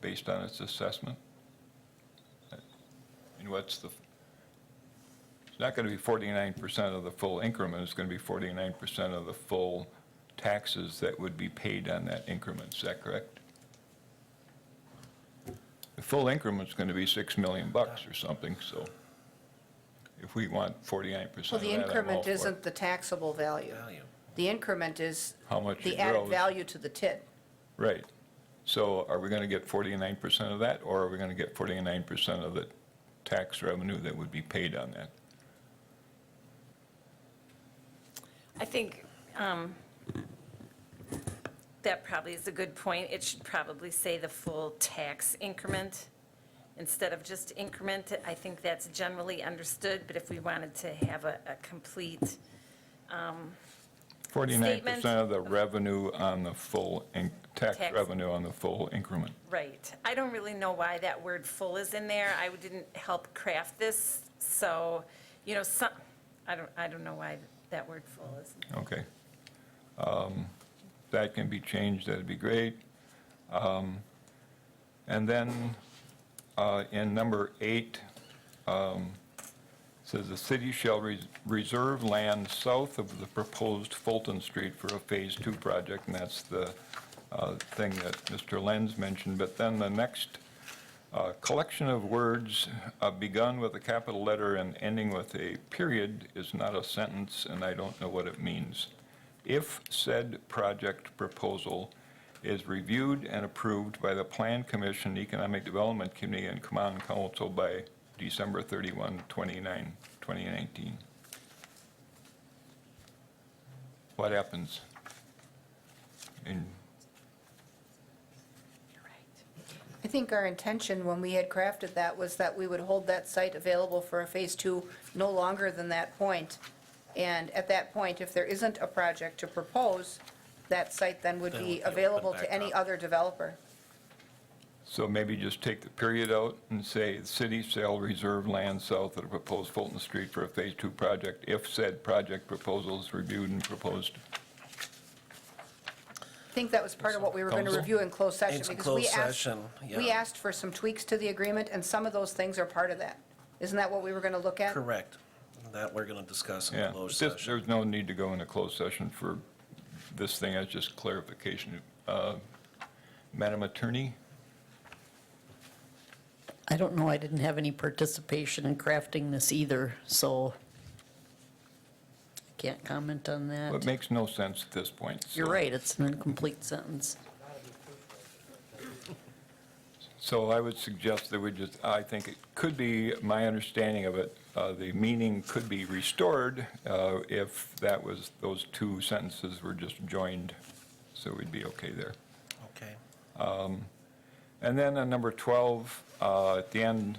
S9: based on its assessment? And it's not going to be 49% of the full increment, it's going to be 49% of the full taxes that would be paid on that increment, is that correct? The full increment's going to be $6 million or something, so if we want 49%
S3: Well,
S9: of
S3: the
S9: that, I'm all
S3: increment
S9: for it.
S3: isn't the taxable value. The increment is
S9: How much
S3: the
S9: it
S3: added
S9: grows.
S3: value to the TID.
S9: Right. So are we going to get 49% of that, or are we going to get 49% of the tax revenue that would be paid on that?
S2: I think That probably is a good point. It should probably say the full tax increment instead of just increment. I think that's generally understood, but if we wanted to have a complete
S9: 49% of the revenue on the full, tax
S2: Tax.
S9: revenue on the full increment.
S2: Right. I don't really know why that word "full" is in there. I didn't help craft this, so, I don't know why that word "full" is.
S9: Okay. That can be changed, that'd be great. And then in number 8, says the city shall reserve land south of the proposed Fulton Street for a Phase 2 project, and that's the thing that Mr. Lenz mentioned. But then the next collection of words begun with a capital letter and ending with a period is not a sentence, and I don't know what it means. If said project proposal is reviewed and approved by the Plan Commission, Economic Development Committee, and Common Council by December 31, 2019. What happens?
S3: I think our intention when we had crafted that was that we would hold that site available for a Phase 2 no longer than that point. And at that point, if there isn't a project to propose, that site then would
S1: Then
S3: be
S1: we can open
S3: available
S1: back
S3: to any
S1: up.
S3: other developer.
S9: So maybe just take the period out and say, the city shall reserve land south of the proposed Fulton Street for a Phase 2 project if said project proposal is reviewed and proposed.
S3: I think that was part of what we were going to
S9: Counsel?
S3: review in closed session.
S1: It's a
S3: because we
S1: closed
S3: asked-
S1: session, yeah.
S3: We asked for some tweaks to the agreement, and some of those things are part of that. Isn't that what we were going to look at?
S1: Correct. That we're going to discuss in
S9: Yeah,
S1: closed
S9: this-
S1: session.
S9: there's no need to go into closed session for this thing, as just clarification. Madam Attorney?
S14: I don't know, I didn't have any participation in crafting this either, so I can't comment on
S9: Well, it
S14: that.
S9: makes no sense at this point.
S14: You're
S9: so-
S14: right, it's an incomplete sentence.
S9: So I would suggest that we just, I think it could be, my understanding of it, the meaning could be restored if that was, those two sentences were just joined, so we'd be okay there.
S1: Okay.
S9: And then on number 12, at the end,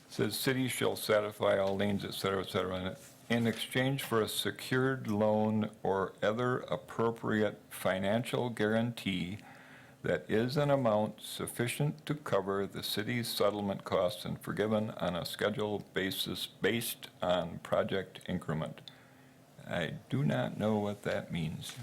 S9: says, "Cities shall satisfy all liens, et cetera, and in exchange for a secured loan or other appropriate financial guarantee that is an amount sufficient to cover the city's settlement costs and forgiven on a schedule basis based on project increment." I do not know what that means.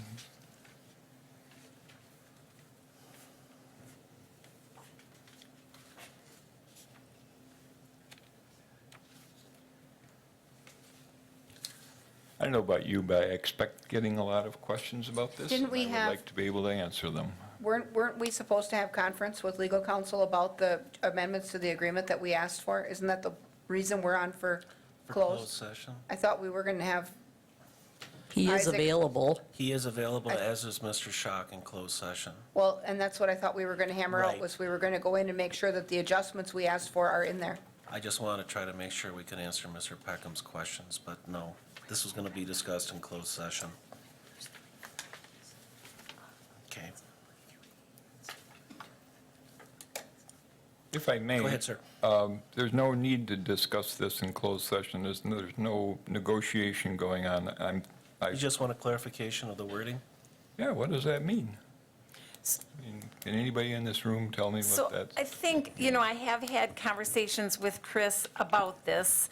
S9: I don't know about you, but I expect getting a lot of questions about this.
S3: Didn't we
S9: and I
S3: have-
S9: would like to be able to answer them.
S3: Weren't we supposed to have conference with legal counsel about the amendments to the agreement that we asked for? Isn't that the reason we're on for
S1: For closed
S3: closed?
S1: session.
S3: I thought we were going to have,
S14: He is
S3: Isaac-
S14: available.
S1: He is available,
S3: I-
S1: as is Mr. Schock, in closed session.
S3: well, and that's what I thought we were going to hammer out,
S1: Right.
S3: was we were going to go in and make sure that the adjustments we asked for are in there.
S1: I just want to try to make sure we can answer Mr. Peckham's questions, but no, this was going to be discussed in closed session. Okay.
S9: If I may.
S1: Go ahead, sir.
S9: There's no need to discuss this in closed session. There's no negotiation going on.
S1: You just want a clarification of the wording?
S9: Yeah, what does that mean? I mean, can anybody in this room tell me
S2: So
S9: what that's?
S2: I think, I have had conversations with Chris about this,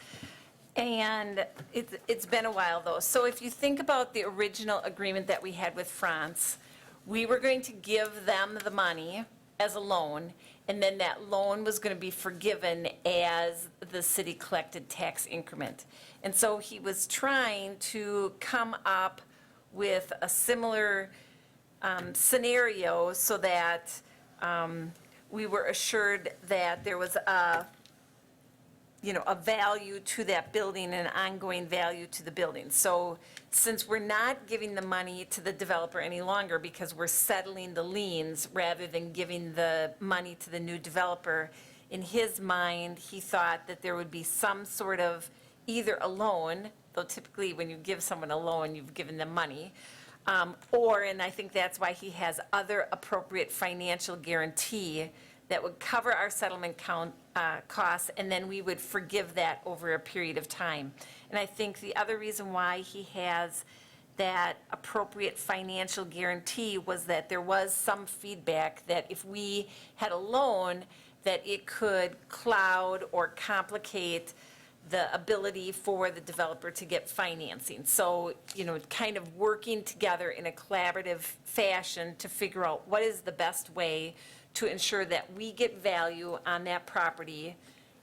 S2: and it's been a while, though. So if you think about the original agreement that we had with France, we were going to give them the money as a loan, and then that loan was going to be forgiven as the city collected tax increment. And so he was trying to come up with a similar scenario so that we were assured that there was a value to that building, an ongoing value to the building. So since we're not giving the money to the developer any longer because we're settling the liens rather than giving the money to the new developer, in his mind, he thought that there would be some sort of either a loan, though typically when you give someone a loan, you've given them money, Or, and I think that's why he has other appropriate financial guarantee that would cover our settlement costs, and then we would forgive that over a period of time. And I think the other reason why he has that appropriate financial guarantee was that there was some feedback that if we had a loan, that it could cloud or complicate the ability for the developer to get financing. So, kind of working together in a collaborative fashion to figure out what is the best way to ensure that we get value on that property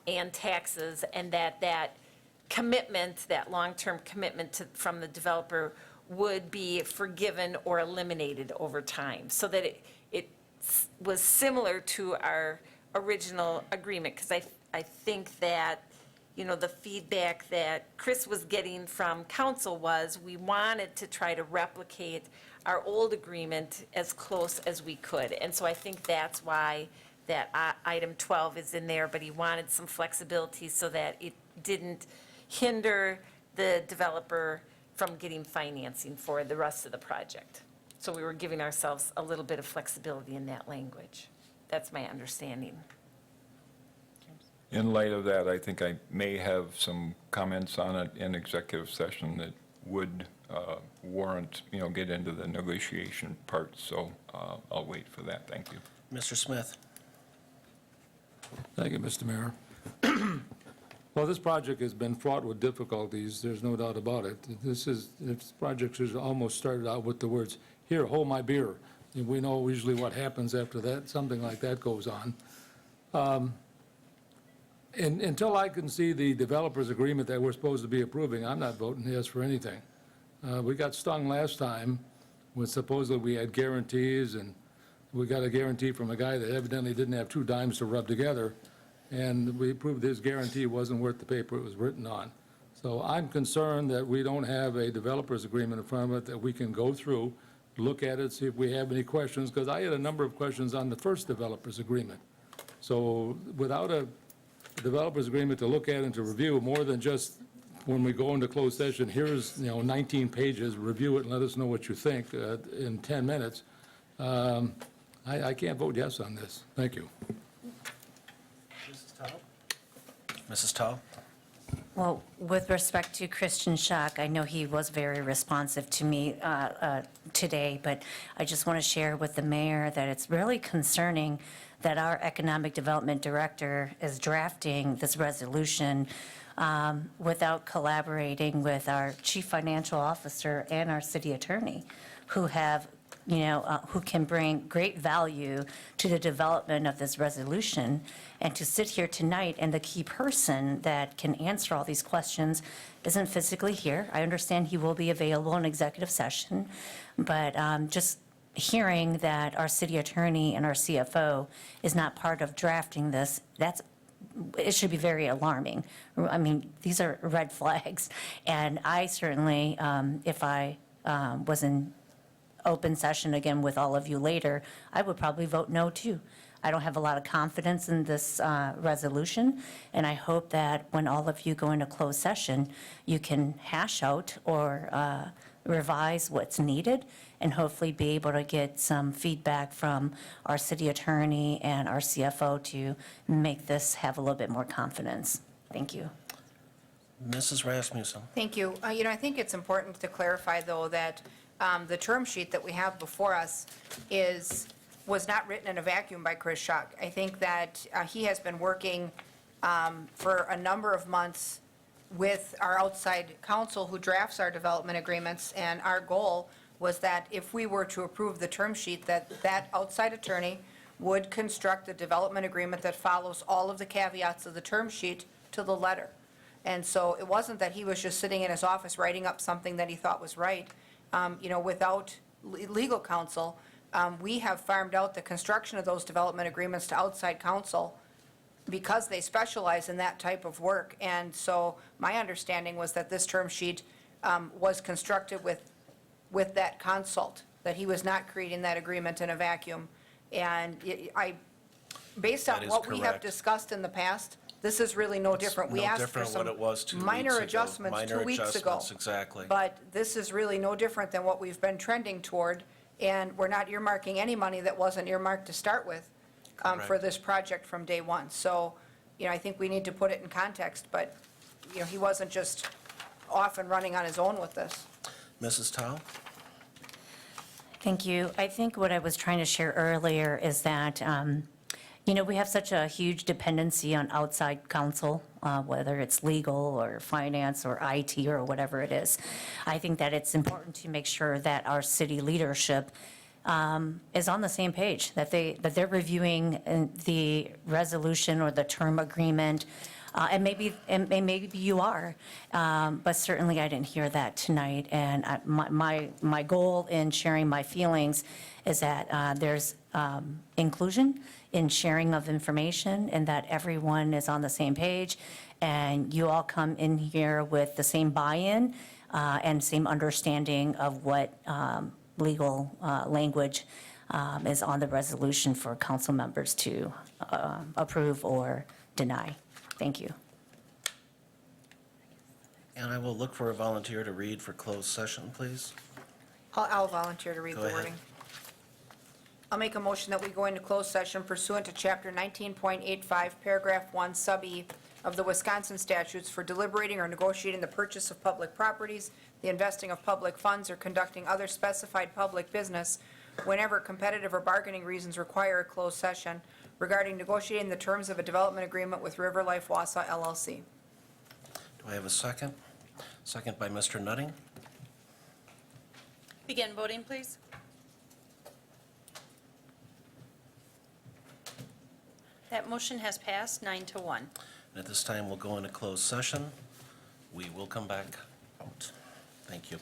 S2: and taxes, and that commitment, that long-term commitment from the developer would be forgiven or eliminated over time, so that it was similar to our original agreement. Because I think that, the feedback that Chris was getting from council was we wanted to try to replicate our old agreement as close as we could. And so I think that's why that item 12 is in there, but he wanted some flexibility so that it didn't hinder the developer from getting financing for the rest of the project. So we were giving ourselves a little bit of flexibility in that language. That's my understanding.
S9: In light of that, I think I may have some comments on it in executive session that would warrant, get into the negotiation part, so I'll wait for that. Thank you.
S1: Mr. Smith?
S15: Thank you, Mr. Mayor. Well, this project has been fraught with difficulties, there's no doubt about it. This project has almost started out with the words, "Here, hold my beer." And we know usually what happens after that, something like that goes on. And until I can see the developer's agreement that we're supposed to be approving, I'm not voting yes for anything. We got stung last time when supposedly we had guarantees, and we got a guarantee from a guy that evidently didn't have two dimes to rub together, and we proved his guarantee wasn't worth the paper it was written on. So I'm concerned that we don't have a developer's agreement in front of it that we can go through, look at it, see if we have any questions, because I had a number of questions on the first developer's agreement. So without a developer's agreement to look at and to review, more than just when we go into closed session, here's, 19 pages, review it and let us know what you think in 10 minutes, I can't vote yes on this. Thank you.
S1: Mrs. Tao?
S13: Well, with respect to Christian Schock, I know he was very responsive to me today, but I just want to share with the mayor that it's really concerning that our economic development director is drafting this resolution without collaborating with our chief financial officer and our city attorney, who have, who can bring great value to the development of this resolution. And to sit here tonight and the key person that can answer all these questions isn't physically here. I understand he will be available in executive session, but just hearing that our city attorney and our CFO is not part of drafting this, it should be very alarming. I mean, these are red flags. And I certainly, if I was in open session again with all of you later, I would probably vote no too. I don't have a lot of confidence in this resolution, and I hope that when all of you go into closed session, you can hash out or revise what's needed, and hopefully be able to get some feedback from our city attorney and our CFO to make this have a little bit more confidence. Thank you.
S1: Mrs. Rasmussen?
S3: Thank you. I think it's important to clarify, though, that the term sheet that we have before us was not written in a vacuum by Chris Schock. I think that he has been working for a number of months with our outside counsel who drafts our development agreements, and our goal was that if we were to approve the term sheet, that outside attorney would construct a development agreement that follows all of the caveats of the term sheet to the letter. And so it wasn't that he was just sitting in his office writing up something that he thought was right. Without legal counsel, we have farmed out the construction of those development agreements to outside counsel because they specialize in that type of work. And so my understanding was that this term sheet was constructed with that consult, that he was not creating that agreement in a vacuum. And based
S1: That
S3: on
S1: is
S3: what we have
S1: correct.
S3: discussed in the past, This is really no different. We
S1: no
S3: asked for
S1: different
S3: some
S1: what it was 2 weeks
S3: minor
S1: ago.
S3: adjustments
S1: Minor
S3: 2 weeks ago.
S1: adjustments, exactly.
S3: But this is really no different than what we've been trending toward, and we're not earmarking any money that wasn't earmarked to start with for
S1: Correct.
S3: this project from day one. So, I think we need to put it in context, but, he wasn't just off and running on his own with this.
S1: Mrs. Tao?
S13: Thank you. I think what I was trying to share earlier is that, we have such a huge dependency on outside counsel, whether it's legal or finance or IT or whatever it is. I think that it's important to make sure that our city leadership is on the same page, that they're reviewing the resolution or the term agreement, and maybe you are, but certainly I didn't hear that tonight. And my goal in sharing my feelings is that there's inclusion in sharing of information, and that everyone is on the same page, and you all come in here with the same buy-in and same understanding of what legal language is on the resolution for council members to approve or deny. Thank you.
S1: And I will look for a volunteer to read for closed session, please.
S3: I'll volunteer to read
S1: Go
S3: the
S1: ahead.
S3: wording. I'll make a motion that we go into closed session pursuant to Chapter 19.85, Paragraph 1, Sub E of the Wisconsin statutes for deliberating or negotiating the purchase of public properties, the investing of public funds, or conducting other specified public business whenever competitive or bargaining reasons require a closed session regarding negotiating the terms of a development agreement with River Life Wausau LLC.
S1: Do I have a second? Second by Mr. Nutting.
S16: Begin voting, please. That motion has passed 9-1.
S1: And at this time, we'll go into closed session. We will come back out. Thank you.